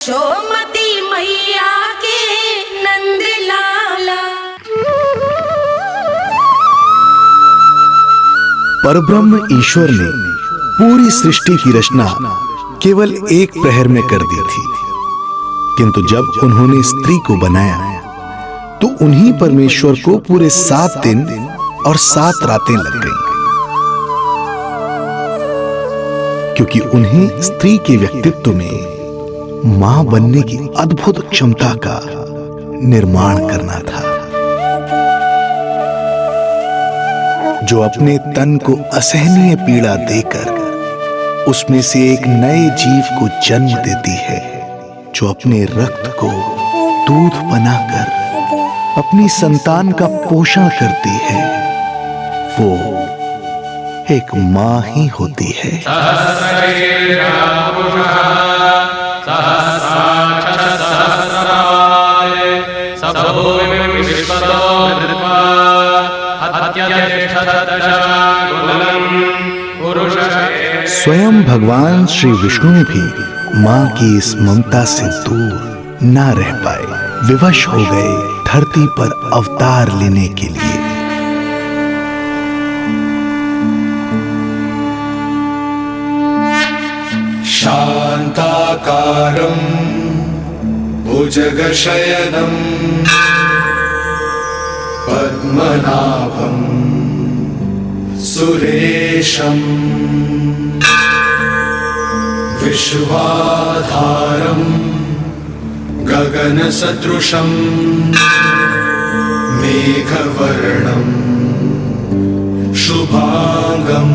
यशोमती मैया के नंद लाला। परब्रह्म ईश्वर ने पूरी सृष्टि की रचना केवल एक प्रहर में कर दी थी, किंतु जब उन्होंने स्त्री को बनाया तो उन्हीं परमेश्वर को पूरे 7 दिन और 7 रातें लग गईं, क्योंकि उन्हें स्त्री के व्यक्तित्व में मां बनने की अद्भुत क्षमता का निर्माण करना था, जो अपने तन को असहनीय पीड़ा देकर उसमें से एक नए जीव को जन्म देती है, जो अपने रक्त को दूध बनाकर अपनी संतान का पोषण करती है। वो एक मां ही होती है। स्वयं भगवान श्री विष्णु भी मां की इस ममता से दूर ना रह पाए, विवश हो गए धरती पर अवतार लेने के लिए। शांताकारं भुजगशयनं पद्मनाभं सुरेशं विश्वाधारं गगनसदृशं मेघवर्णं शुभांगं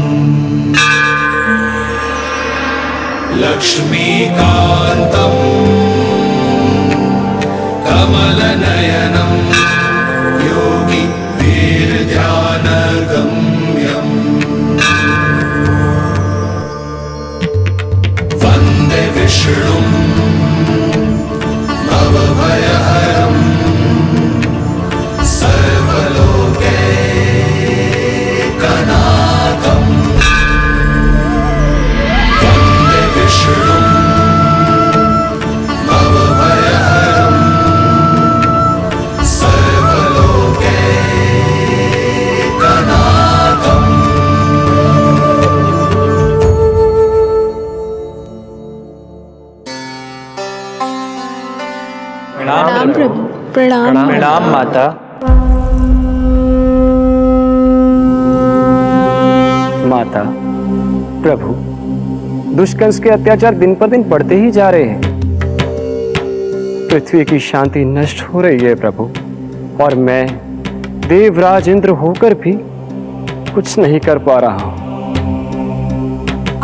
लक्ष्मीकान्तं कमलनयनं योगी वीरध्यानगम्यं वन्दे विष्णुं भवभयहरं सर्वलोकैकनाथं वन्दे विष्णुं भवभयहरं सर्वलोकैकनाथम्। प्रणाम प्रभु। प्रणाम प्रणाम माता। माता, प्रभु, दुष्कंस के अत्याचार दिन पर दिन बढ़ते ही जा रहे हैं। पृथ्वी की शांति नष्ट हो रही है प्रभु, और मैं देवराज इंद्र होकर भी कुछ नहीं कर पा रहा हूं।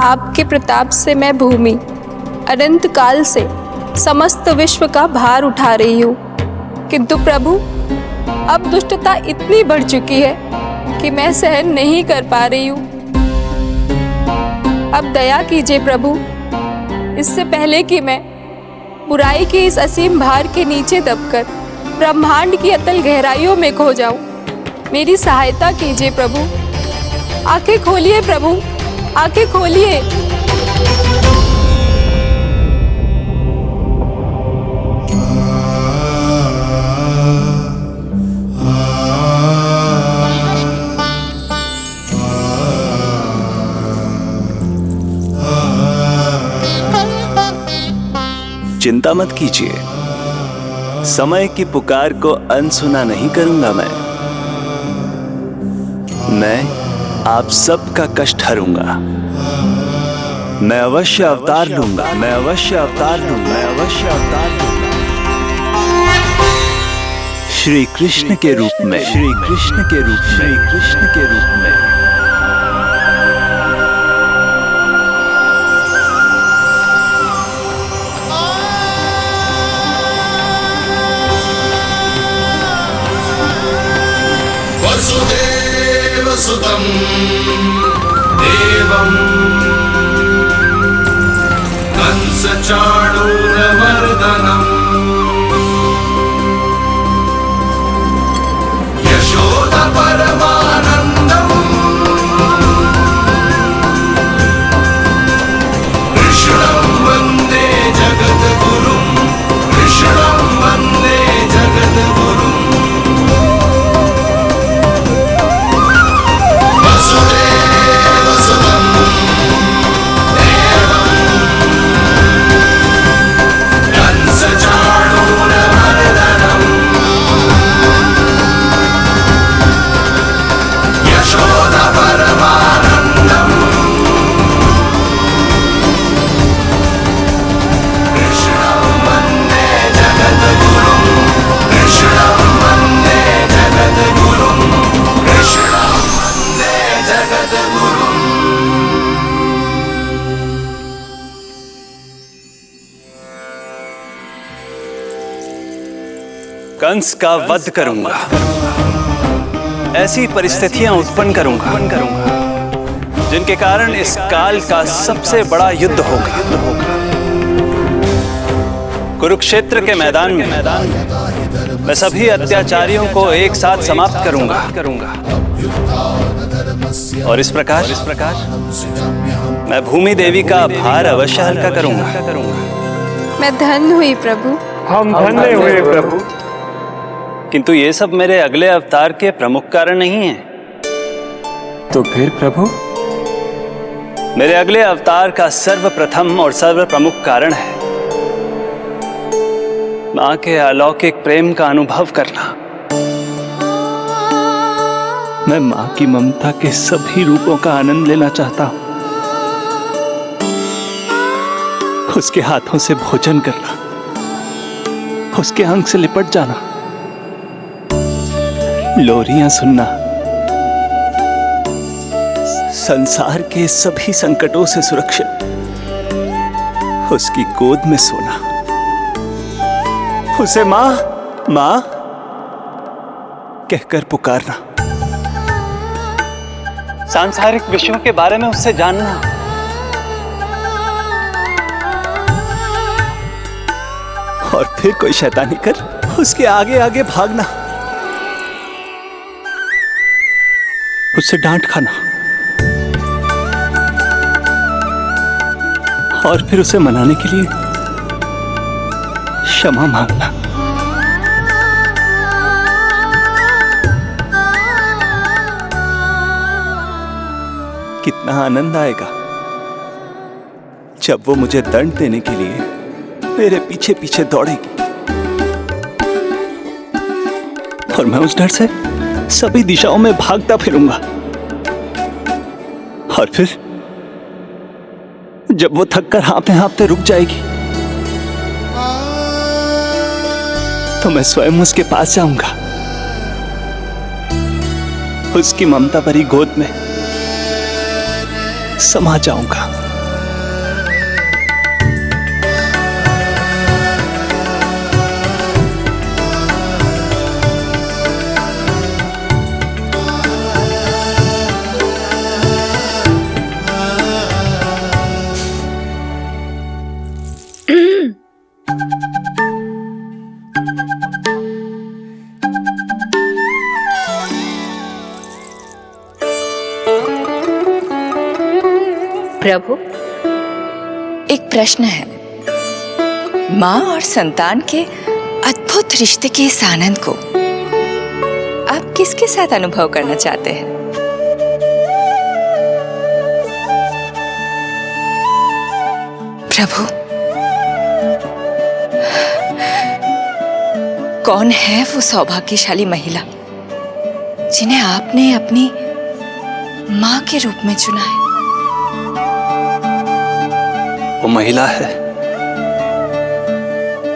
आपके प्रताप से मैं भूमि अनंत काल से समस्त विश्व का भार उठा रही हूँ, किंतु प्रभु अब दुष्टता इतनी बढ़ चुकी है कि मैं सहन नहीं कर पा रही हूँ। अब दया कीजिए प्रभु, इससे पहले कि मैं बुराई के इस असीम भार के नीचे दबकर ब्रह्मांड की अतल गहराइयों में खो जाऊं। मेरी सहायता कीजिए प्रभु। आंखें खोलिए प्रभु, आंखें खोलिए। चिंता मत कीजिए, समय की पुकार को अनसुना नहीं करूंगा। मैं आप सबका कष्ट हरूंगा। मैं अवश्य अवतार लूंगा, मैं अवश्य अवतार लूंगा, मैं अवश्य अवतार लूंगा। श्री कृष्ण के रूप में, श्री कृष्ण के रूप में, श्री कृष्ण के रूप में। वसुदेवसुतं देवं कंसचाणूरमर्दनम् यशोदपरमानन्दम् कृष्णं वन्दे जगद्गुरुम्। कंस का वध करूंगा, ऐसी परिस्थितियां उत्पन्न करूंगा जिनके कारण इस काल का सबसे बड़ा युद्ध होगा। कुरुक्षेत्र के मैदान में मैं सभी अत्याचारियों को एक साथ समाप्त करूंगा और इस प्रकार मैं भूमि देवी का भार अवश्य हल्का करूंगा। मैं धन्य हुई प्रभु। हम धन्य हुए प्रभु। किंतु ये सब मेरे अगले अवतार के प्रमुख कारण नहीं है। तो फिर प्रभु? मेरे अगले अवतार का सर्वप्रथम और सर्व प्रमुख कारण है मां के अलौकिक प्रेम का अनुभव करना। मैं मां की ममता के सभी रूपों का आनंद लेना चाहता हूं। उसके हाथों से भोजन करना, उसके अंग से लिपट जाना, लोरियां सुनना, संसार के सभी संकटों से सुरक्षित उसकी गोद में सोना, उसे मां मां कहकर पुकारना, सांसारिक विषयों के बारे में उससे जानना, और फिर कोई शैतानी कर उसके आगे आगे भागना, उससे डांट खाना और फिर उसे मनाने के लिए क्षमा मांगना। कितना आनंद आएगा जब वो मुझे दंड देने के लिए मेरे पीछे पीछे दौड़ेगी और मैं उस डर से सभी दिशाओं में भागता फिरूंगा। और फिर जब वो थककर हाँफते हाँफते रुक जाएगी तो मैं स्वयं उसके पास जाऊंगा, उसकी ममता भरी गोद में समा जाऊंगा। प्रभु, एक प्रश्न है। माँ और संतान के अद्भुत रिश्ते के इस आनंद को आप किसके साथ अनुभव करना चाहते हैं? प्रभु, कौन है वो सौभाग्यशाली महिला जिन्हें आपने अपनी माँ के रूप में चुना है? वो महिला है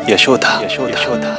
यशोदा। यशोदा।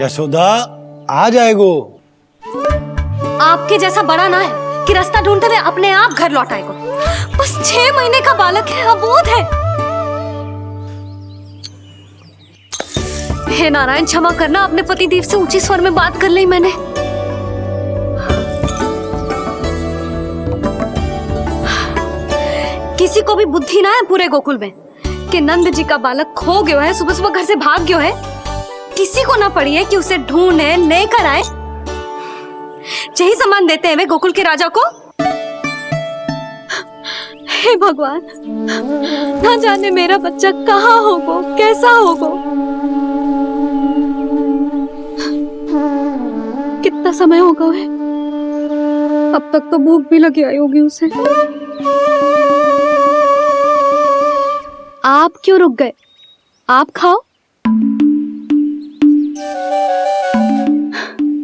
यशोदा आ जाएगो। आपके जैसा बड़ा ना है कि रास्ता ढूंढते हुए अपने आप घर लौट आएगो। बस 6 महीने का बालक है, अबोध है। हे नारायण, क्षमा करना, अपने पति देव से ऊंची स्वर में बात कर ली मैंने। किसी को भी बुद्धि ना है पूरे गोकुल में कि नंद जी का बालक खो गयो है, सुबह सुबह घर से भाग गयो है। किसी को ना पड़ी है कि उसे ढूंढे लेकर आए। यही सामान देते हैं वे गोकुल के राजा को। हे भगवान, ना जाने मेरा बच्चा कहाँ होगो, कैसा होगो। कितना समय होगा है? अब तक तो भूख भी लगी आई होगी उसे। आप क्यों रुक गए? आप खाओ।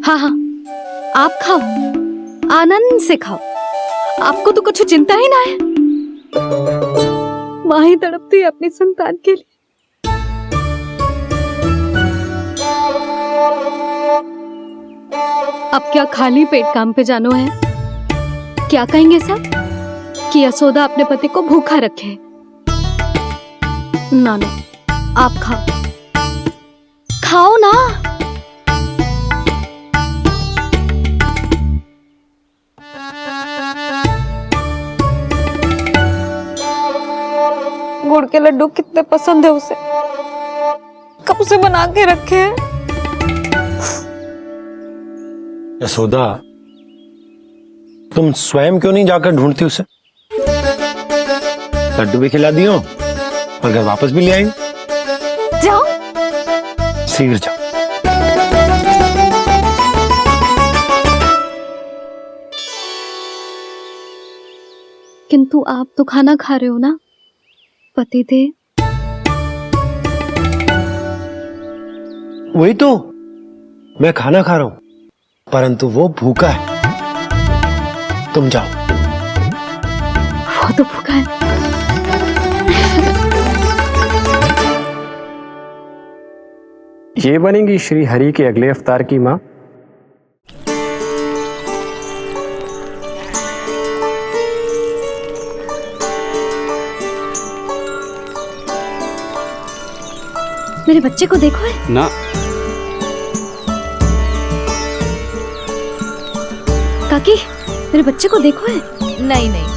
हाँ हाँ, आप खाओ, आनंद से खाओ। आपको तो कुछ चिंता ही ना है। माँ ही तड़पती है अपनी संतान के लिए। अब क्या खाली पेट काम पे जानो है? क्या कहेंगे सब कि यशोदा अपने पति को भूखा रखे? ना ना, आप खाओ, खाओ ना। गुड़ के लड्डू कितने पसंद है उसे, कब से बना के रखे हैं। यशोदा, तुम स्वयं क्यों नहीं जाकर ढूंढती उसे? लड्डू भी खिला दियो और घर वापस भी ले आएंगे। जाओ, शीघ्र जाओ। किंतु आप तो खाना खा रहे हो ना पतिदेव? वही तो, मैं खाना खा रहा हूं, परंतु वो भूखा है। तुम जाओ। वो तो भूखा है। ये बनेगी श्री हरि के अगले अवतार की माँ। मेरे बच्चे को देखो है ना। काकी, मेरे बच्चे को देखो है। नहीं नहीं,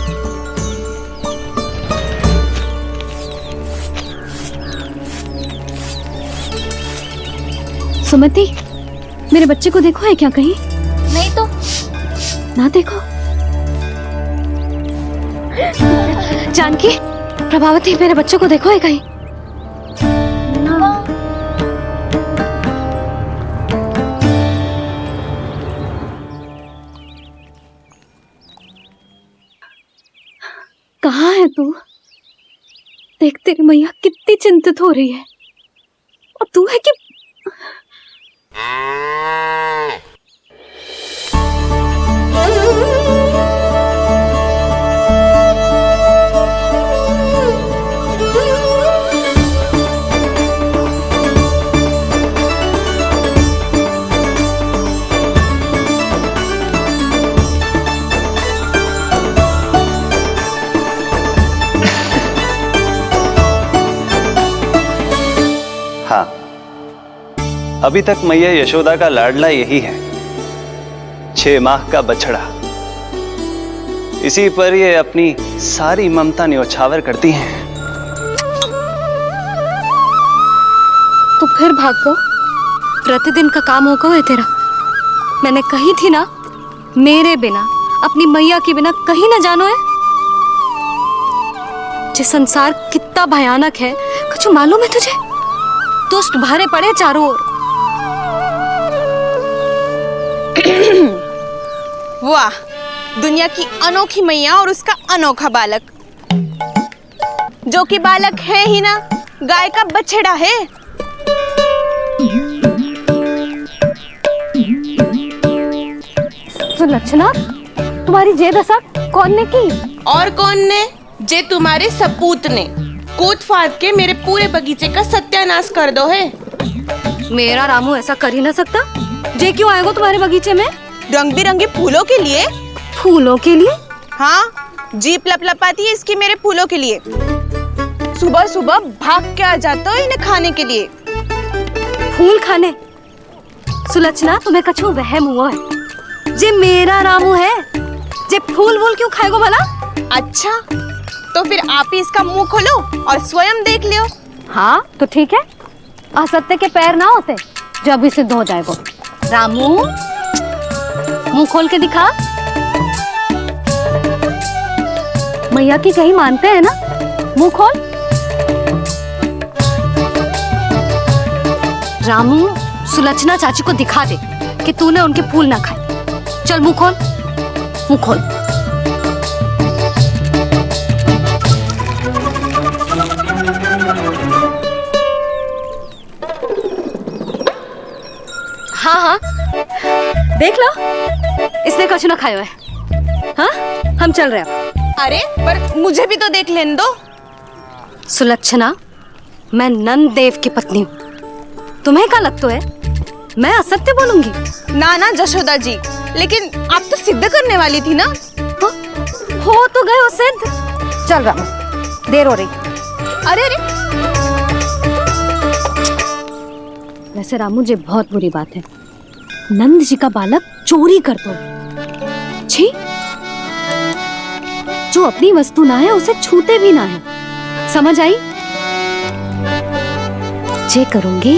सुमति, मेरे बच्चे को देखो है क्या कहीं? नहीं तो। ना देखो। जानकी, प्रभावती, मेरे बच्चे को देखो है कहीं? कहाँ है तू? देख, तेरी मैया कितनी चिंतित हो रही है, और तू है कि हाँ, अभी तक मैया यशोदा का लाडला यही है, 6 माह का बछड़ा। इसी पर ये अपनी सारी ममता न्योछावर करती हैं। तू फिर भाग गो। प्रतिदिन का काम होगा है तेरा। मैंने कही थी ना, मेरे बिना, अपनी मैया के बिना कहीं ना जानो है। ये संसार कितना भयानक है, कुछ मालूम है तुझे? दुष्ट भरे पड़े चारों ओर। वाह, दुनिया की अनोखी मैया और उसका अनोखा बालक, जो कि बालक है ही ना, गाय का बछड़ा है। सुलक्षणा, तुम्हारी ये दशा कौन ने की? और कौन ने? जे तुम्हारे सपूत ने कूद फाड़ के मेरे पूरे बगीचे का सत्यानाश कर दो है। मेरा रामू ऐसा कर ही ना सकता। जे क्यों आएगो तुम्हारे बगीचे में? रंग बिरंगे फूलों के लिए। फूलों के लिए? हाँ, जीप लपलपाती है इसकी मेरे फूलों के लिए। सुबह सुबह भाग के आ जाता है इन्हें खाने के लिए। फूल खाने? सुलक्षणा, तुम्हें कछु वहम हुआ है। जे मेरा रामू है, जे फूल वूल क्यों खाएगो भला? अच्छा, तो फिर आप ही इसका मुंह खोलो और स्वयं देख लियो। हाँ तो ठीक है, असत्य के पैर ना होते जो अभी सिद्ध हो जाए वो। रामू मुंह खोल के दिखा। मैया की कहीं मानते हैं ना, मुंह खोल। रामू सुलक्षणा चाची को दिखा दे कि तूने उनके फूल ना खाए। चल मुंह खोल, मुंह खोल। हाँ हाँ देख लो, इसने कुछ ना खाया है। हाँ हम चल रहे हैं। अरे पर मुझे भी तो देख लेने दो। सुलक्षणा, मैं नंद देव की पत्नी हूँ, तुम्हें क्या लगता है मैं असत्य बोलूंगी? ना ना जशोदा जी, लेकिन आप तो सिद्ध करने वाली थी ना। हाँ? हो तो गए हो सिद्ध। चल रामू, देर हो रही। अरे अरे वैसे रामू जी बहुत बुरी बात है, नंद जी का बालक चोरी कर दो। छी, जो अपनी वस्तु ना है उसे छूते भी ना है, समझ आई? जे करूंगी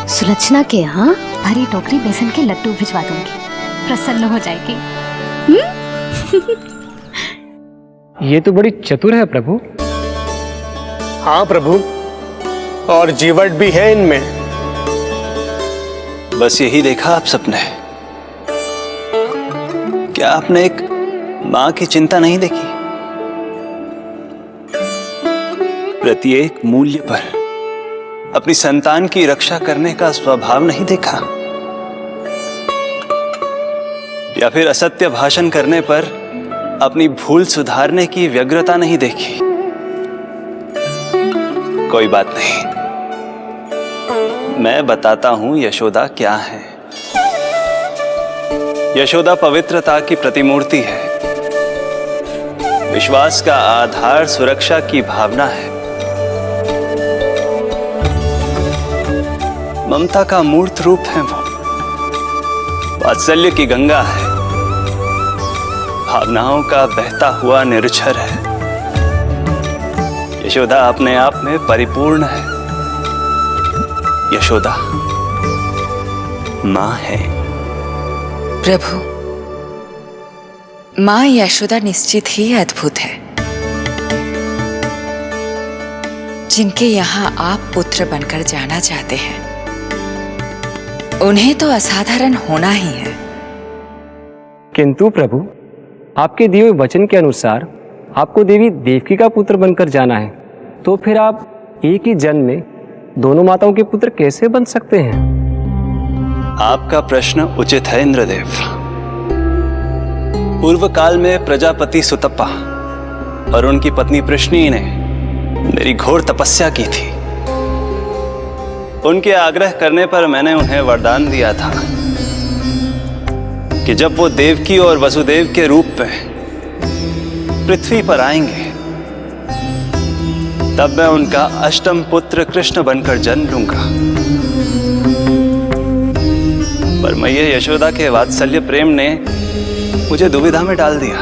सुलक्षणा के यहाँ भरी टोकरी बेसन के लड्डू भिजवा दूंगी, प्रसन्न हो जाएगी। ये तो बड़ी चतुर है प्रभु। हाँ प्रभु, और जीवट भी है इनमें। बस यही देखा आप सबने? क्या आपने एक मां की चिंता नहीं देखी? प्रत्येक मूल्य पर अपनी संतान की रक्षा करने का स्वभाव नहीं देखा? या फिर असत्य भाषण करने पर अपनी भूल सुधारने की व्यग्रता नहीं देखी? कोई बात नहीं, मैं बताता हूं यशोदा क्या है। यशोदा पवित्रता की प्रतिमूर्ति है, विश्वास का आधार सुरक्षा की भावना है, ममता का मूर्त रूप है वो, वात्सल्य की गंगा है, भावनाओं का बहता हुआ निर्झर है। यशोदा अपने आप में परिपूर्ण है। यशोदा मां है। प्रभु, मां यशोदा निश्चित ही अद्भुत है, जिनके यहाँ आप पुत्र बनकर जाना चाहते हैं, उन्हें तो असाधारण होना ही है। किंतु प्रभु, आपके दिए हुए वचन के अनुसार आपको देवी देवकी का पुत्र बनकर जाना है, तो फिर आप एक ही जन्म में दोनों माताओं के पुत्र कैसे बन सकते हैं? आपका प्रश्न उचित है इंद्रदेव। पूर्व काल में प्रजापति सुतप्पा और उनकी पत्नी प्रश्नी ने मेरी घोर तपस्या की थी। उनके आग्रह करने पर मैंने उन्हें वरदान दिया था कि जब वो देवकी और वसुदेव के रूप में पृथ्वी पर आएंगे, तब मैं उनका अष्टम पुत्र कृष्ण बनकर जन्म लूंगा। पर मैया यशोदा के वात्सल्य प्रेम ने मुझे दुविधा में डाल दिया,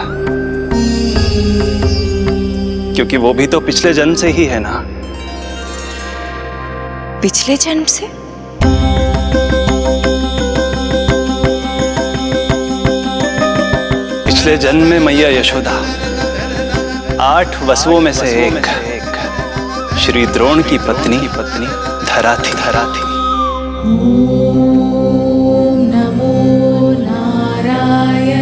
क्योंकि वो भी तो पिछले जन्म से ही है ना। पिछले जन्म से? पिछले जन्म में मैया यशोदा 8 वसुओं में से एक श्री द्रोण की पत्नी धरा थी। नमो नारायणाय।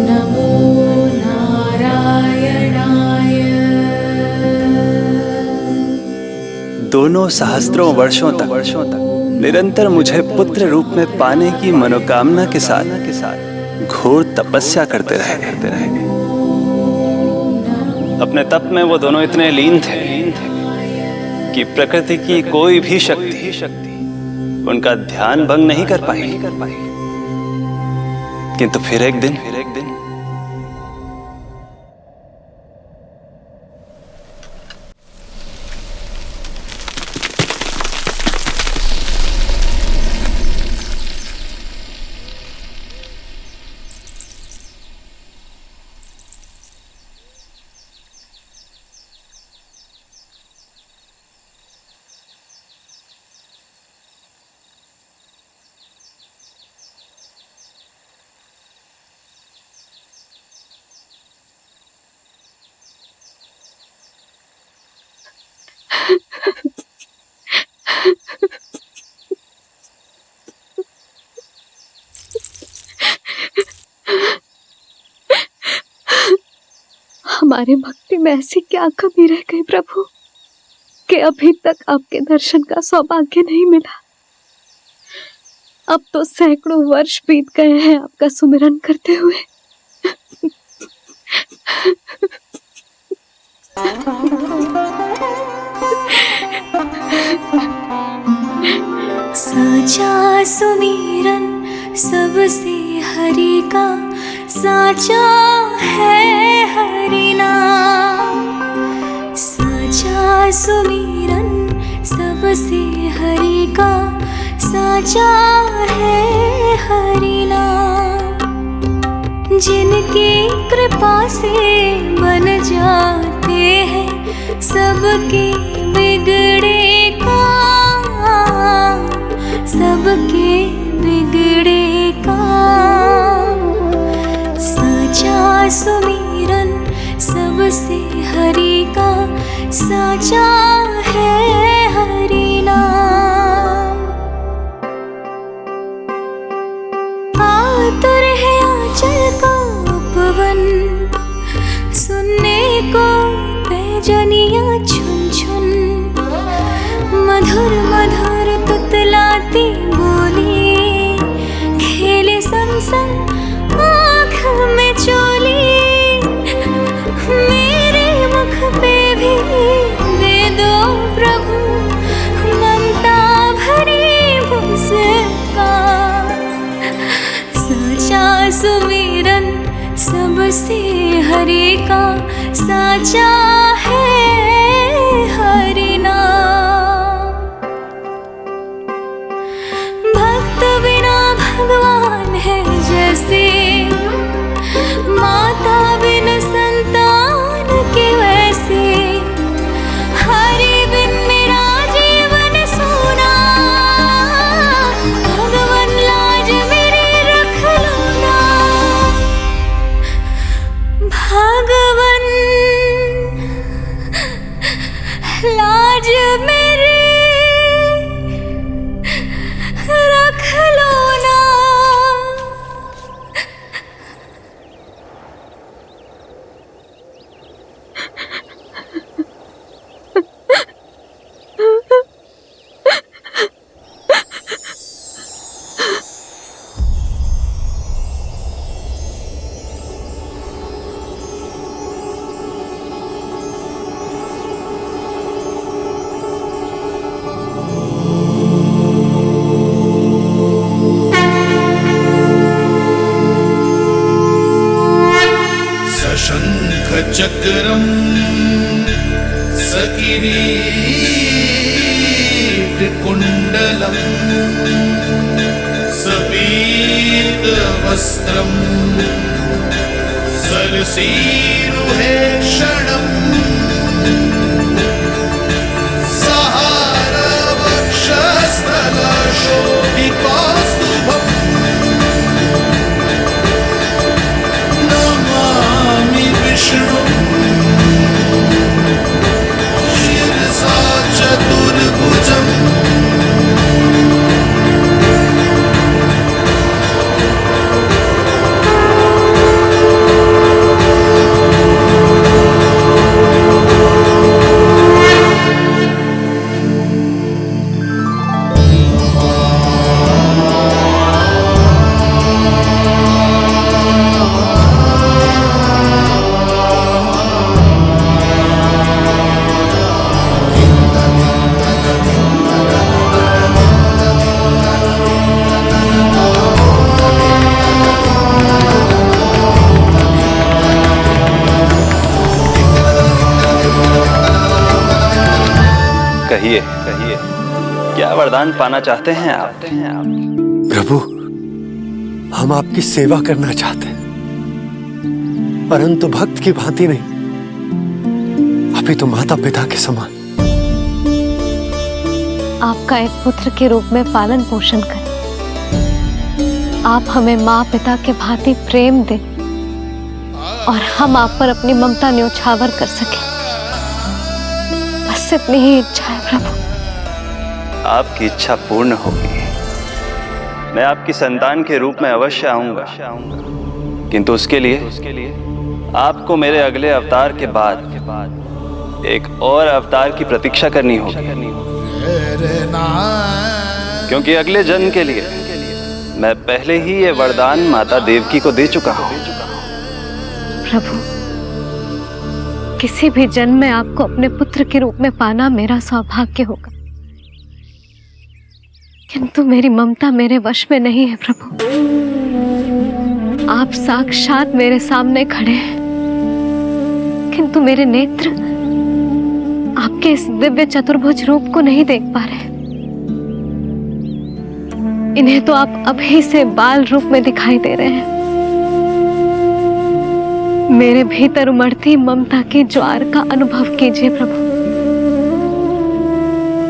नमो नारायणाय। दोनों सहस्त्रों वर्षों तक निरंतर मुझे पुत्र रूप में पाने की मनोकामना के साथ घोर तपस्या करते रहे। अपने तप में वो दोनों इतने लीन थे कि प्रकृति की कोई भी शक्ति उनका ध्यान भंग नहीं कर पाई। किंतु फिर एक दिन हमारे भक्ति में ऐसी क्या कमी रह गई प्रभु कि अभी तक आपके दर्शन का सौभाग्य नहीं मिला। अब तो सैकड़ों वर्ष बीत गए हैं आपका सुमिरन करते हुए। साचा सुमिरन सबसे हरि का, साचा है हरि नाम। साचा सुमिरन सबसे हरि का, साचा है हरि नाम। जिनकी कृपा से बन जाते हैं सबके बिगड़े काम, सबके बिगड़े काम। साचा सुमिरन सबसे हरि का, साचा है हरि नाम। आतुर है आंचल का उपवन, सुनने को पैजनिया छुन छुन। मधुर मधुर तुतलाती बोली, खेले संग संग आँख में चोली। मेरे मुख पे भी दे दो प्रभु ममता भरी मुस्कान। साचा सुमिरन सबसे हरि का, साचा है हरि नाम। भक्त बिना भगवान है जैसे, माता बिन संतान के वैसे। हरि बिन मेरा जीवन सूना, भगवान लाज मेरी रख लो ना। भगवान लाज मेरी रख लो ना। चक्रम सकिरीट कुंडलम सबीत वस्त्रम सरसीरुहे क्षणम सहार वक्षस्थल शोभिकास्तुभम नमामि विष्णु शिरसा चतुर्भुजम्। कहिए कहिए, क्या वरदान पाना चाहते हैं आप? प्रभु, हम आपकी सेवा करना चाहते हैं, परंतु भक्त की भांति नहीं, अभी तो माता पिता के समान। आपका एक पुत्र के रूप में पालन पोषण करें। आप हमें माँ पिता के भांति प्रेम दें और हम आप पर अपनी ममता न्योछावर कर सकें। बस इतनी ही इच्छा है प्रभु। आपकी इच्छा पूर्ण होगी। मैं आपकी संतान के रूप में अवश्य आऊंगा, किंतु उसके लिए आपको मेरे अगले अवतार के बाद एक और अवतार की प्रतीक्षा करनी होगी, क्योंकि अगले जन्म के लिए मैं पहले ही ये वरदान माता देवकी को दे चुका हूं। प्रभु, किसी भी जन्म में आपको अपने पुत्र के रूप में पाना मेरा सौभाग्य होगा, किंतु मेरी ममता मेरे वश में नहीं है। प्रभु, आप साक्षात मेरे सामने खड़े हैं, किंतु मेरे नेत्र आपके इस दिव्य चतुर्भुज रूप को नहीं देख पा रहे। इन्हें तो आप अभी से बाल रूप में दिखाई दे रहे हैं। मेरे भीतर उमड़ती ममता की ज्वार का अनुभव कीजिए प्रभु।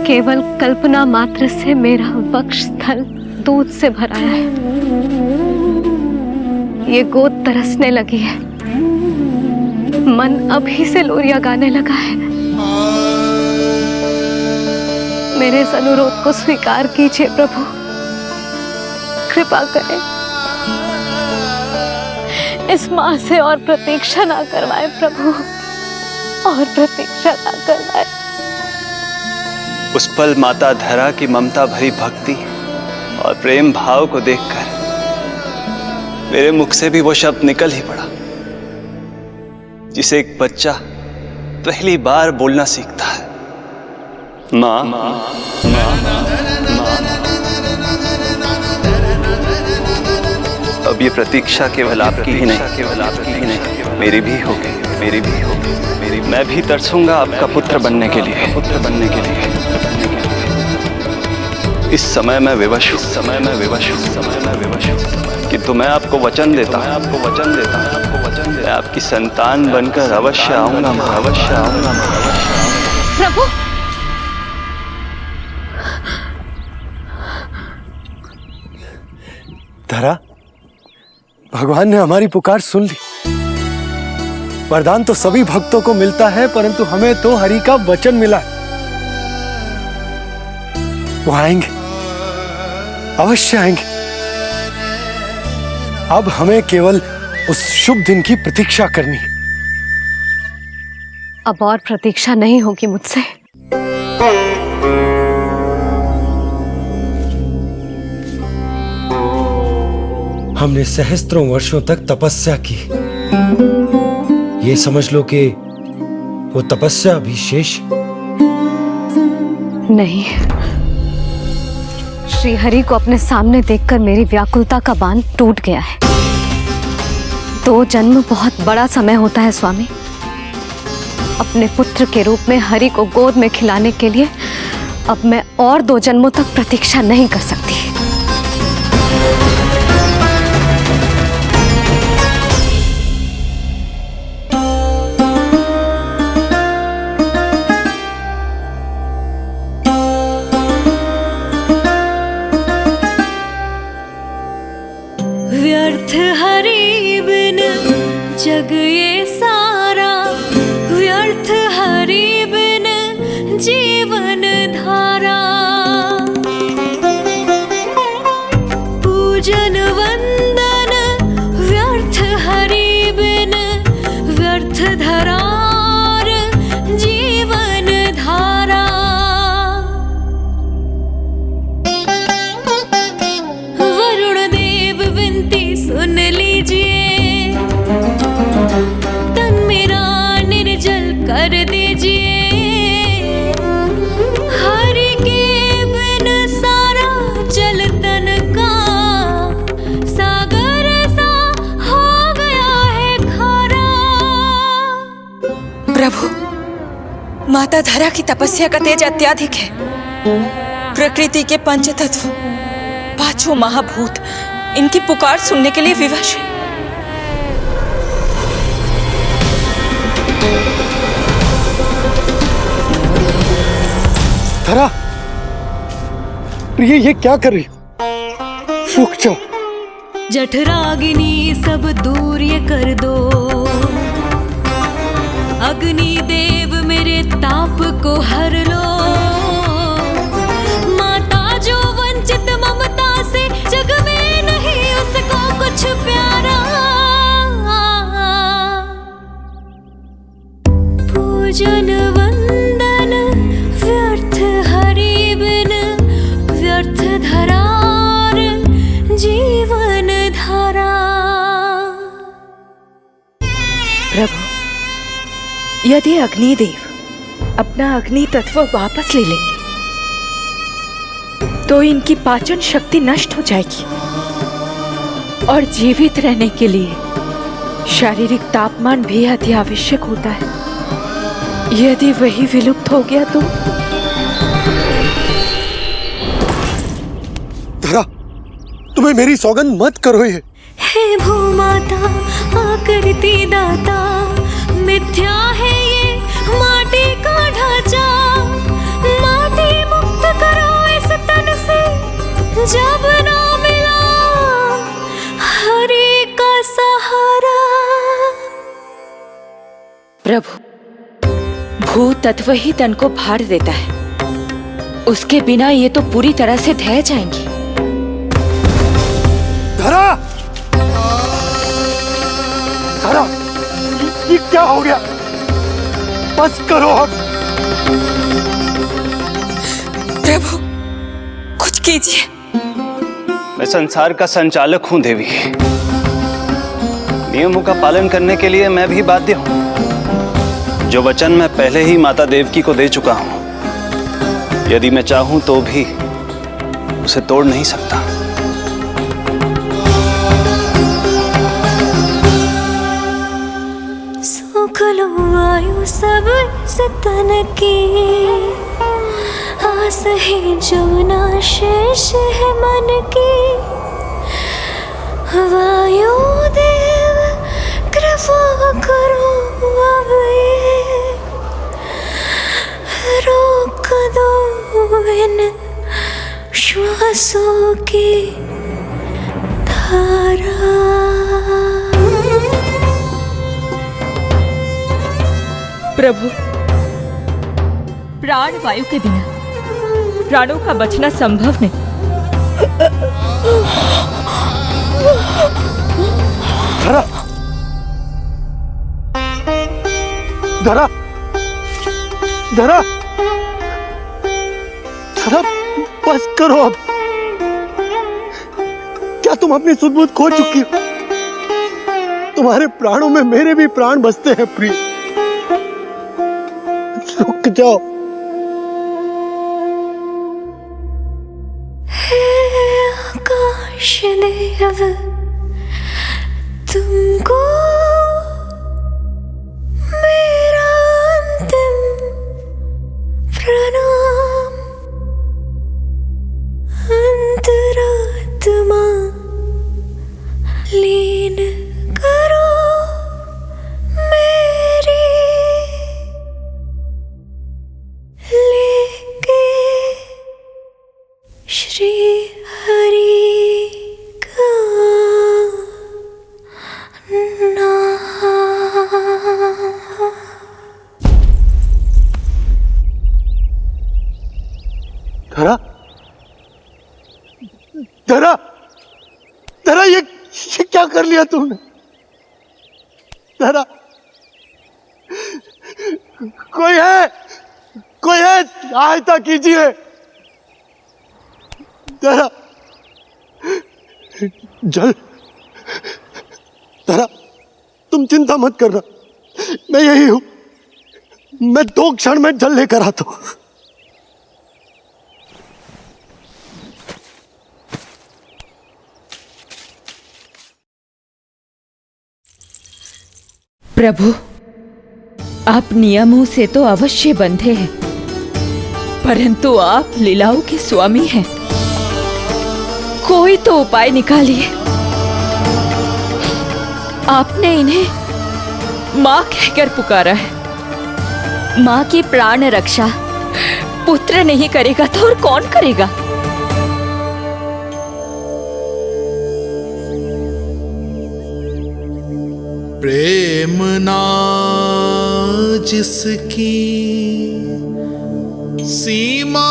केवल कल्पना मात्र से मेरा वक्षस्थल दूध से भराया है। ये गोद तरसने लगी है, मन अभी से लोरिया गाने लगा है। मेरे इस अनुरोध को स्वीकार कीजिए प्रभु, कृपा करें। इस मां से और प्रतीक्षा ना करवाए प्रभु, और प्रतीक्षा ना करवाए। उस पल माता धरा की ममता भरी भक्ति और प्रेम भाव को देखकर मेरे मुख से भी वो शब्द निकल ही पड़ा जिसे एक बच्चा पहली बार बोलना सीखता है, माँ। अब ये प्रतीक्षा केवल आपकी ही नहीं, मेरी भी होगी। मैं भी तरसूंगा आपका पुत्र बनने के लिए। इस समय मैं विवश हूँ, किंतु मैं आपको वचन देता हूँ, मैं आपकी संतान बनकर अवश्य आऊंगा। प्रभु, धरा, भगवान ने हमारी पुकार सुन ली। वरदान तो सभी भक्तों को मिलता है, परंतु हमें तो हरि का वचन मिला है। वो आएंगे, अवश्य आएंगे। अब हमें केवल उस शुभ दिन की प्रतीक्षा करनी है। अब और प्रतीक्षा नहीं होगी मुझसे। हमने सहस्त्रों वर्षों तक तपस्या की, ये समझ लो कि वो तपस्या अभी शेष नहीं। श्री हरि को अपने सामने देखकर मेरी व्याकुलता का बांध टूट गया है। 2 जन्म बहुत बड़ा समय होता है स्वामी। अपने पुत्र के रूप में हरि को गोद में खिलाने के लिए अब मैं और 2 जन्मों तक प्रतीक्षा नहीं कर सकती। व्यर्थ हरि बिन जग ये सारा, व्यर्थ हरि बिन जीवन धारा। पूजन वंदन व्यर्थ हरि बिन, व्यर्थ धरार जीवन धारा। वरुण देव विनती सुन लीजिए, तन मेरा निर्जल कर दीजिए। हरि के बिन सारा जल तन का सागर सा हो गया है खारा। प्रभु, माता धरा की तपस्या का तेज अत्याधिक है। प्रकृति के पंचतत्व, 5 महाभूत इनकी पुकार सुनने के लिए विवश है। धरा, प्रिय, ये क्या कर रही हो? रुक जाओ। जठराग्नि सब दूर ये कर दो, अग्नि देव मेरे ताप को हर लो। माता जो वंचित ममता से, जग में नहीं उसको कुछ प्यारा। प्रभु, यदि अग्निदेव अपना अग्नि तत्व वापस ले लेंगे तो इनकी पाचन शक्ति नष्ट हो जाएगी और जीवित रहने के लिए शारीरिक तापमान भी अति आवश्यक होता है। यदि वही विलुप्त हो गया तो धरा, तुम्हें मेरी सौगंध मत करो ये। हे भूमाता आकृति दाता, मिथ्या है ये माटी का ढांचा, माटी मुक्त करो इस तन से, जब ना मिला हरि का सहारा। प्रभु, भू तत्व ही तन को भार देता है, उसके बिना ये तो पूरी तरह से ढह जाएंगी। धरा, धरा, ये क्या हो गया? बस करो अब। प्रभु, कुछ कीजिए। मैं संसार का संचालक हूं देवी, नियमों का पालन करने के लिए मैं भी बाध्य हूं। जो वचन मैं पहले ही माता देवकी को दे चुका हूं, यदि मैं चाहूं तो भी उसे तोड़ नहीं सकता। सुख लो आयु सब इस तन की, आस है जमुना शेष है मन की। वायु देव कृपा करो अब ये, रोक दो इन श्वासों की धारा। प्रभु, प्राण वायु के बिना प्राणों का बचना संभव नहीं। धरा, धरा, धरा, धरा, बस करो अब। क्या तुम अपनी सुध-बुध खो चुकी हो? तुम्हारे प्राणों में मेरे भी प्राण बसते हैं प्रिय। रुक जाओ। हे आकाश देव, तुमको मेरा अंतिम प्रणाम। अंतरात्मा लीन करो मेरी, लेके श्री हरि का नाम। धरा, धरा, धरा, ये क्या कर लिया तुमने? धरा, कोई है, कोई है, सहायता कीजिए। धरा, जल। धरा, तुम चिंता मत करना, मैं यही हूं। मैं 2 क्षण में जल लेकर आता हूं। प्रभु, आप नियमों से तो अवश्य बंधे हैं, परंतु आप लीलाओं के स्वामी हैं। कोई तो उपाय निकालिए। आपने इन्हें मां कहकर पुकारा है। मां की प्राण रक्षा पुत्र नहीं करेगा तो और कौन करेगा? प्रेम ना जिसकी सीमा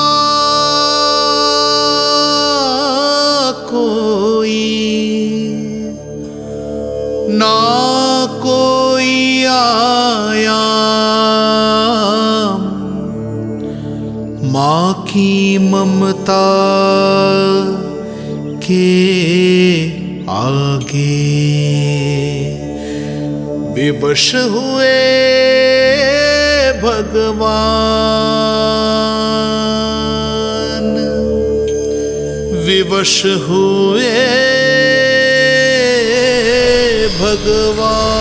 कोई, ना कोई आयाम, माँ की ममता के आगे विवश हुए भगवान, विवश हुए भगवान।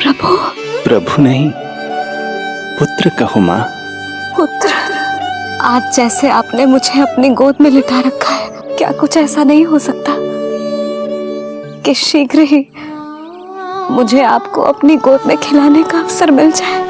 प्रभु। प्रभु नहीं, पुत्र कहो माँ। पुत्र, आज जैसे आपने मुझे अपनी गोद में लिटा रखा है, क्या कुछ ऐसा नहीं हो सकता कि शीघ्र ही मुझे आपको अपनी गोद में खिलाने का अवसर मिल जाए?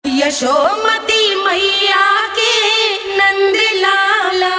यशोमती मैया के नंद लाला।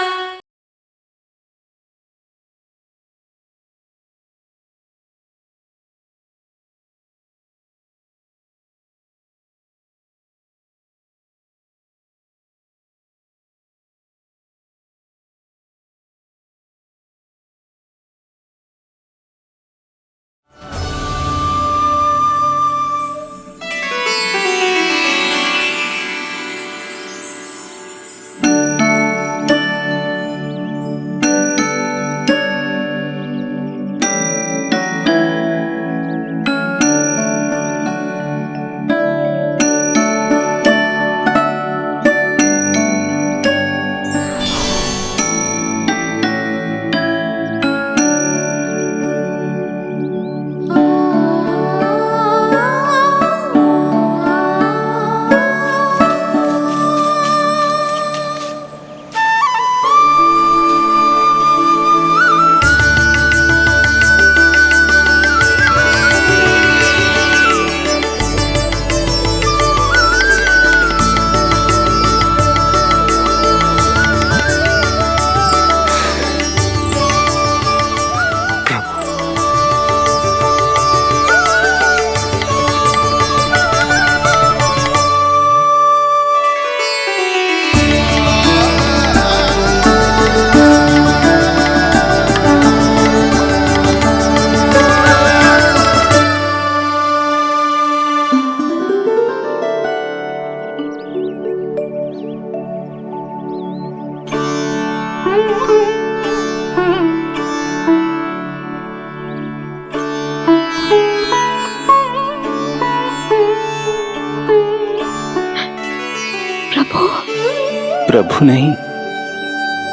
प्रभु नहीं,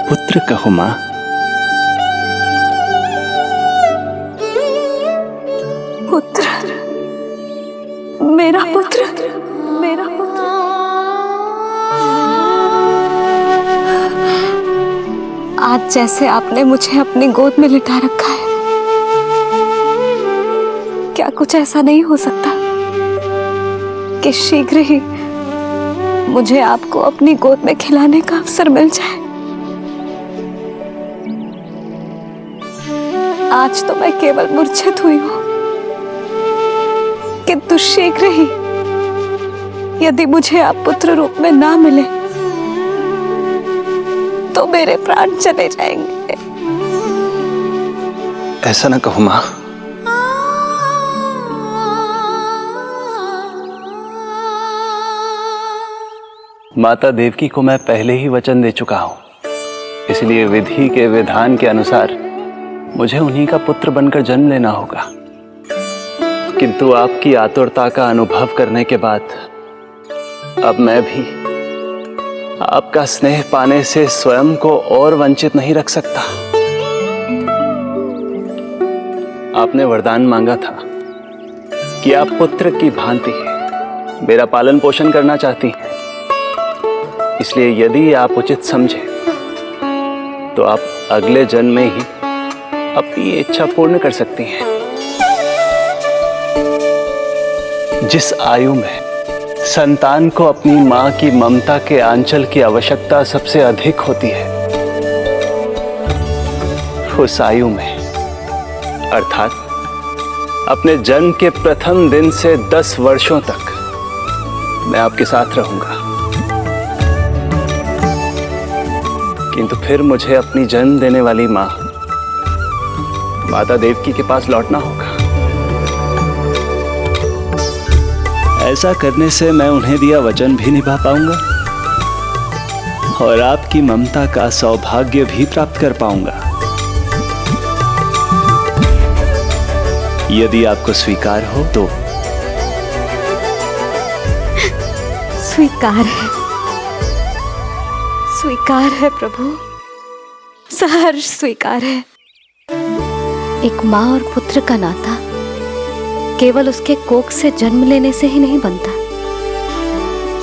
पुत्र कहो माँ। पुत्र, मेरा पुत्र, मेरा पुत्र। आज जैसे आपने मुझे अपनी गोद में लिटा रखा है, क्या कुछ ऐसा नहीं हो सकता कि शीघ्र ही मुझे आपको अपनी गोद में खिलाने का अवसर मिल जाए? आज तो मैं केवल मूर्छित हुई हूं, किंतु शीघ्र ही यदि मुझे आप पुत्र रूप में ना मिले तो मेरे प्राण चले जाएंगे। ऐसा ना कहो मां। माता देवकी को मैं पहले ही वचन दे चुका हूं, इसलिए विधि के विधान के अनुसार मुझे उन्हीं का पुत्र बनकर जन्म लेना होगा। किंतु आपकी आतुरता का अनुभव करने के बाद अब मैं भी आपका स्नेह पाने से स्वयं को और वंचित नहीं रख सकता। आपने वरदान मांगा था कि आप पुत्र की भांति मेरा पालन पोषण करना चाहती हैं, इसलिए यदि आप उचित समझे तो आप अगले जन्म में ही अपनी इच्छा पूर्ण कर सकती हैं। जिस आयु में संतान को अपनी मां की ममता के आंचल की आवश्यकता सबसे अधिक होती है, उस आयु में अर्थात अपने जन्म के प्रथम दिन से 10 वर्षों तक मैं आपके साथ रहूंगा। किंतु फिर मुझे अपनी जन्म देने वाली मां माता देवकी के पास लौटना होगा। ऐसा करने से मैं उन्हें दिया वचन भी निभा पाऊंगा और आपकी ममता का सौभाग्य भी प्राप्त कर पाऊंगा। यदि आपको स्वीकार हो तो। स्वीकार है, स्वीकार है प्रभु, सहर्ष स्वीकार है। एक माँ और पुत्र का नाता केवल उसके कोख से जन्म लेने से ही नहीं बनता,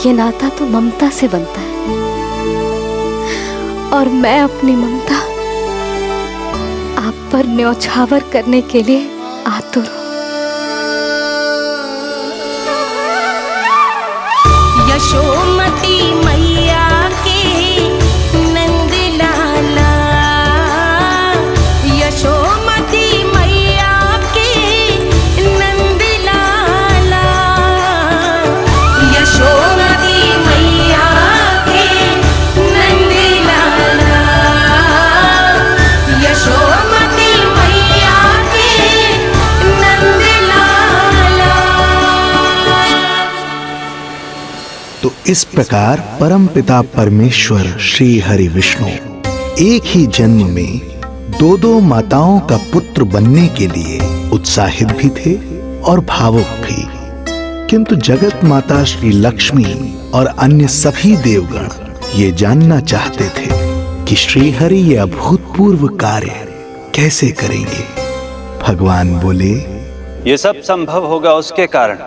ये नाता तो ममता से बनता है। और मैं अपनी ममता आप पर न्यौछावर करने के लिए आतुर हूं। यशोमती मैया के नंद लाला, यशोमती मैया के नंद लाला, यशोमती मैया के नंद लाला, यशोमती मैया के नंद लाला। तो इस प्रकार परमपिता परमेश्वर श्री हरि विष्णु एक ही जन्म में दो माताओं का पुत्र बनने के लिए उत्साहित भी थे और भावुक भी। किंतु जगत माता श्री लक्ष्मी और अन्य सभी देवगण ये जानना चाहते थे कि श्री हरि ये अभूतपूर्व कार्य कैसे करेंगे। भगवान बोले, ये सब संभव होगा उसके कारण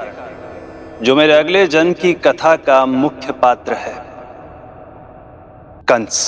जो मेरे अगले जन्म की कथा का मुख्य पात्र है, कंस।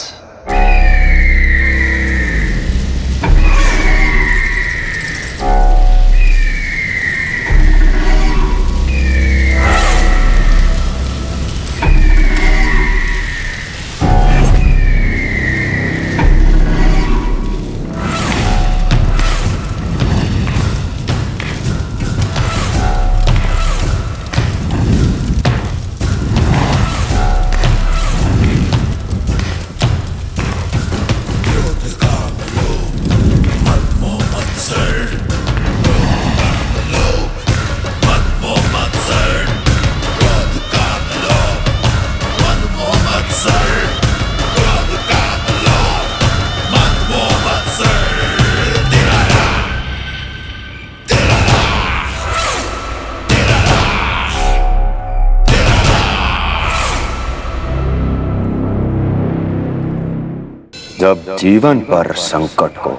जब जीवन पर संकट हो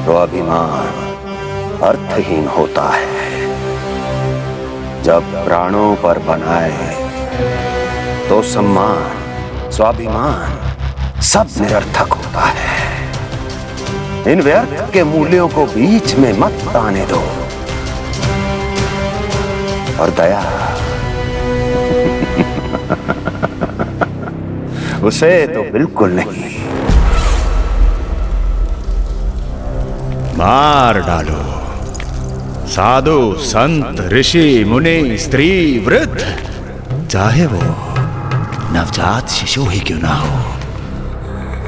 तो अभिमान अर्थहीन होता है, जब प्राणों पर बनाए तो सम्मान स्वाभिमान सब निरर्थक होता है। इन व्यर्थ के मूल्यों को बीच में मत आने दो। और दया उसे तो बिल्कुल नहीं। मार डालो साधु संत ऋषि मुनि स्त्री वृद्ध, चाहे वो नवजात शिशु ही क्यों ना हो।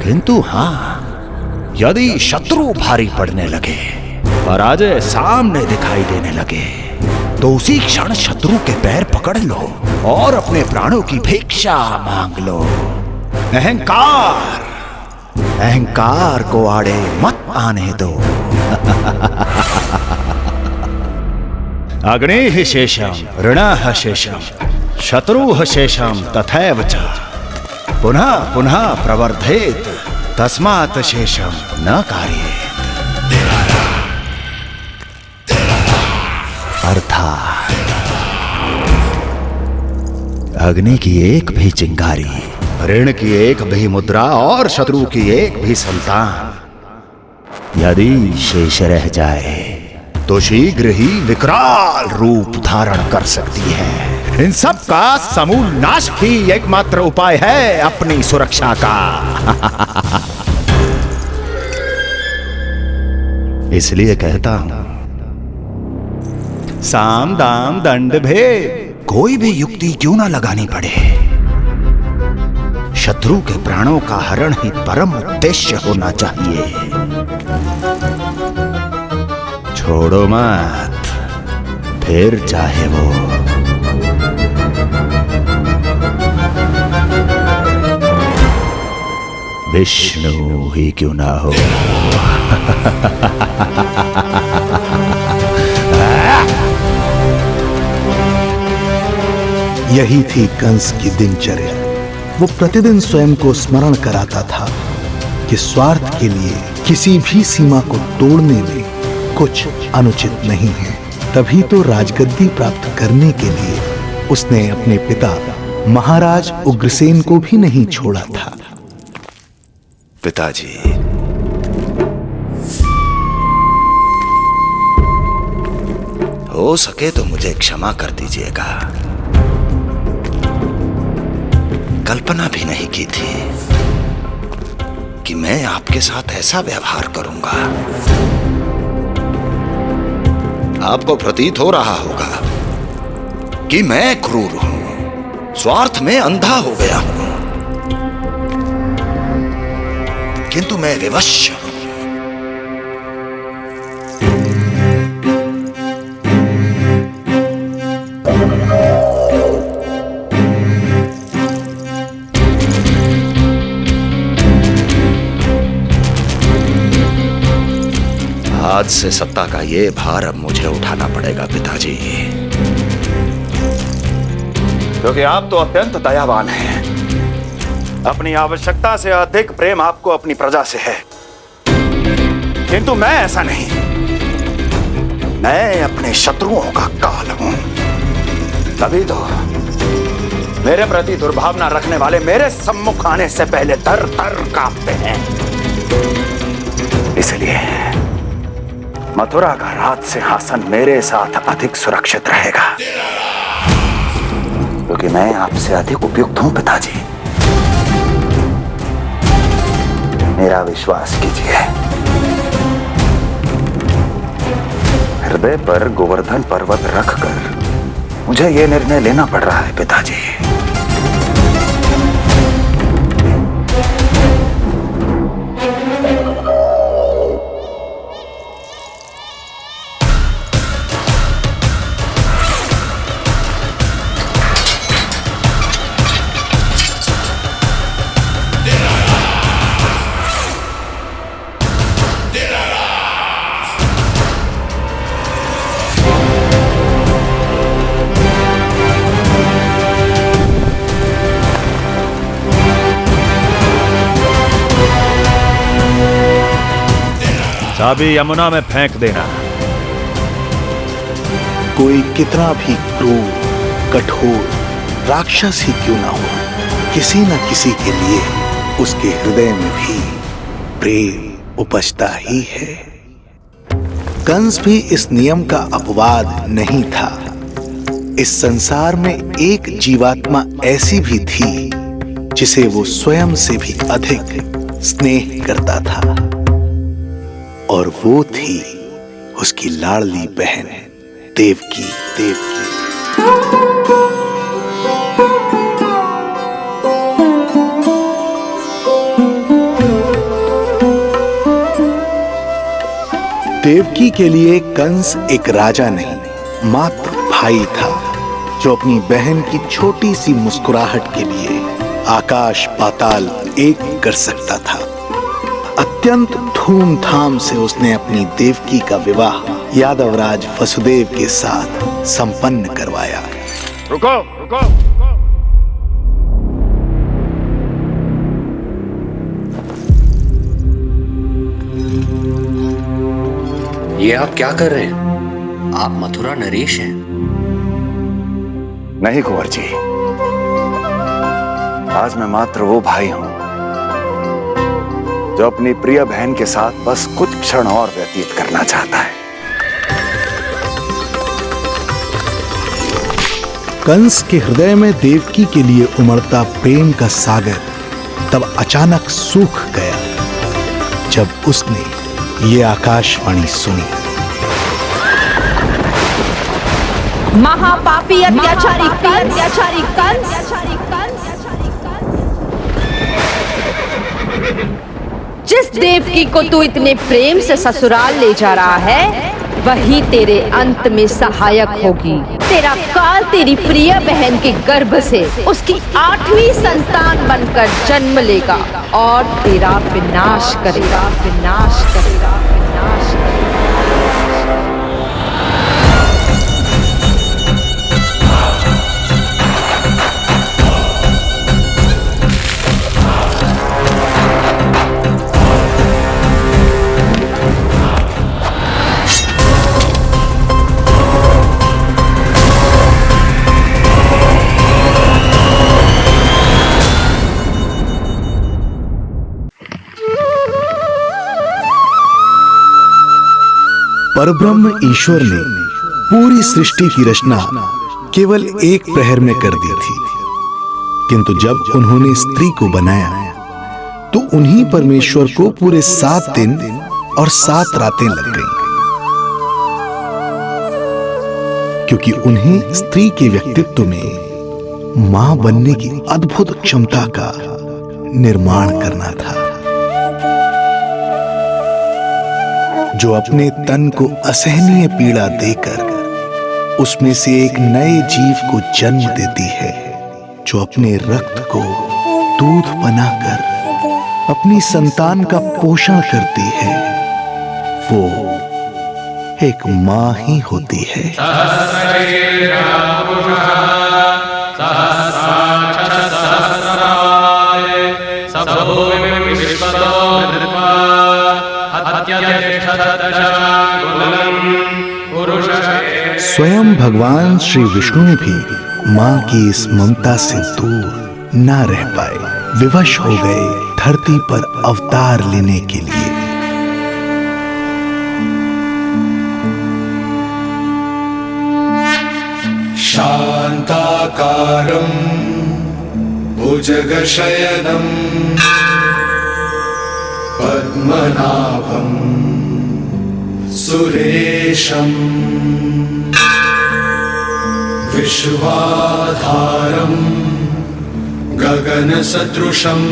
किंतु हाँ, यदि शत्रु भारी पड़ने लगे, पराजय सामने दिखाई देने लगे, तो उसी क्षण शत्रु के पैर पकड़ लो और अपने प्राणों की भिक्षा मांग लो। अहंकार, अहंकार को आड़े मत आने दो। अग्नेः शेषम ऋणः शेषम शत्रुः शेषम तथैव च पुनः पुनः प्रवर्धेत तस्मात् शेषम न कार्येत। अर्थात अग्नि की एक भी चिंगारी, ऋण की एक भी मुद्रा और शत्रु की एक भी संतान यदि शेष रह जाए तो शीघ्र ही विकराल रूप धारण कर सकती है। इन सब का समूल नाश ही एकमात्र उपाय है अपनी सुरक्षा का। इसलिए कहता हूं, साम दाम दंड भेद कोई भी युक्ति क्यों ना लगानी पड़े, शत्रु के प्राणों का हरण ही परम उद्देश्य होना चाहिए। छोड़ो मत, फिर चाहे वो विष्णु ही क्यों ना हो। यही थी कंस की दिनचर्या। वो प्रतिदिन स्वयं को स्मरण कराता था कि स्वार्थ के लिए किसी भी सीमा को तोड़ने में कुछ अनुचित नहीं है। तभी तो राजगद्दी प्राप्त करने के लिए उसने अपने पिता महाराज उग्रसेन को भी नहीं छोड़ा था। पिताजी, हो सके तो मुझे क्षमा कर दीजिएगा। कल्पना भी नहीं की थी कि मैं आपके साथ ऐसा व्यवहार करूंगा। आपको प्रतीत हो रहा होगा कि मैं क्रूर हूं, स्वार्थ में अंधा हो गया हूं, किंतु मैं विवश हूं। आज से सत्ता का ये भार अब मुझे उठाना पड़ेगा पिताजी, क्योंकि आप तो अत्यंत दयावान हैं। अपनी आवश्यकता से अधिक प्रेम आपको अपनी प्रजा से है, किंतु मैं ऐसा नहीं। मैं अपने शत्रुओं का काल हूं, तभी तो मेरे प्रति दुर्भावना रखने वाले मेरे सम्मुख आने से पहले थर थर कांपते हैं। इसलिए मथुरा का राज सिंहासन मेरे साथ अधिक सुरक्षित रहेगा, क्योंकि मैं आपसे अधिक उपयुक्त हूं पिताजी। मेरा विश्वास कीजिए। हृदय पर गोवर्धन पर्वत रखकर मुझे यह निर्णय लेना पड़ रहा है पिताजी। चाबी यमुना में फेंक देना। कोई कितना भी क्रूर, कठोर राक्षस ही क्यों ना हो, किसी न किसी के लिए उसके हृदय में भी प्रेम उपजता ही है। कंस भी इस नियम का अपवाद नहीं था। इस संसार में एक जीवात्मा ऐसी भी थी जिसे वो स्वयं से भी अधिक स्नेह करता था, और वो थी उसकी लाडली बहन देवकी। देवकी के लिए कंस एक राजा नहीं, मात्र भाई था, जो अपनी बहन की छोटी सी मुस्कुराहट के लिए आकाश पाताल एक कर सकता था। अत्यंत धूमधाम से उसने अपनी देवकी का विवाह यादवराज वसुदेव के साथ संपन्न करवाया। रुको रुको। ये आप क्या कर रहे हैं? आप मथुरा नरेश हैं? नहीं कुंवर जी, आज मैं मात्र वो भाई हूं जो अपनी प्रिय बहन के साथ बस कुछ क्षण और व्यतीत करना चाहता है। कंस के हृदय में देवकी के लिए उमड़ता प्रेम का सागर तब अचानक सूख गया जब उसने ये आकाशवाणी सुनी। महापापी अत्याचारी कंस, जिस देवकी को तू इतने प्रेम से ससुराल ले जा रहा है, वही तेरे अंत में सहायक होगी। तेरा काल तेरी प्रिय बहन के गर्भ से उसकी 8वीं संतान बनकर जन्म लेगा और तेरा विनाश करेगा, विनाश करेगा, विनाश करेगा। परब्रह्म ईश्वर ने पूरी सृष्टि की रचना केवल एक प्रहर में कर दी थी, किंतु जब उन्होंने स्त्री को बनाया तो उन्हीं परमेश्वर को पूरे 7 दिन और 7 रातें लग गईं, क्योंकि उन्हें स्त्री के व्यक्तित्व में मां बनने की अद्भुत क्षमता का निर्माण करना था, जो अपने तन को असहनीय पीड़ा देकर उसमें से एक नए जीव को जन्म देती है, जो अपने रक्त को दूध बनाकर अपनी संतान का पोषण करती है। वो एक मां ही होती है। स्वयं भगवान श्री विष्णु भी मां की इस ममता से दूर ना रह पाए, विवश हो गए धरती पर अवतार लेने के लिए। शांताकारं भुजगशयनं पद्मनाभं सुरेशं विश्वाधारं गगनसदृशं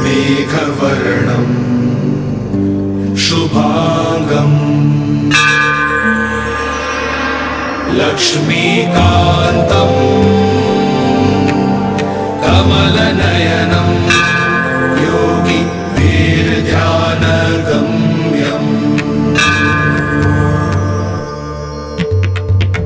मेघवर्णं शुभांगं लक्ष्मीकान्तं कमलनयनं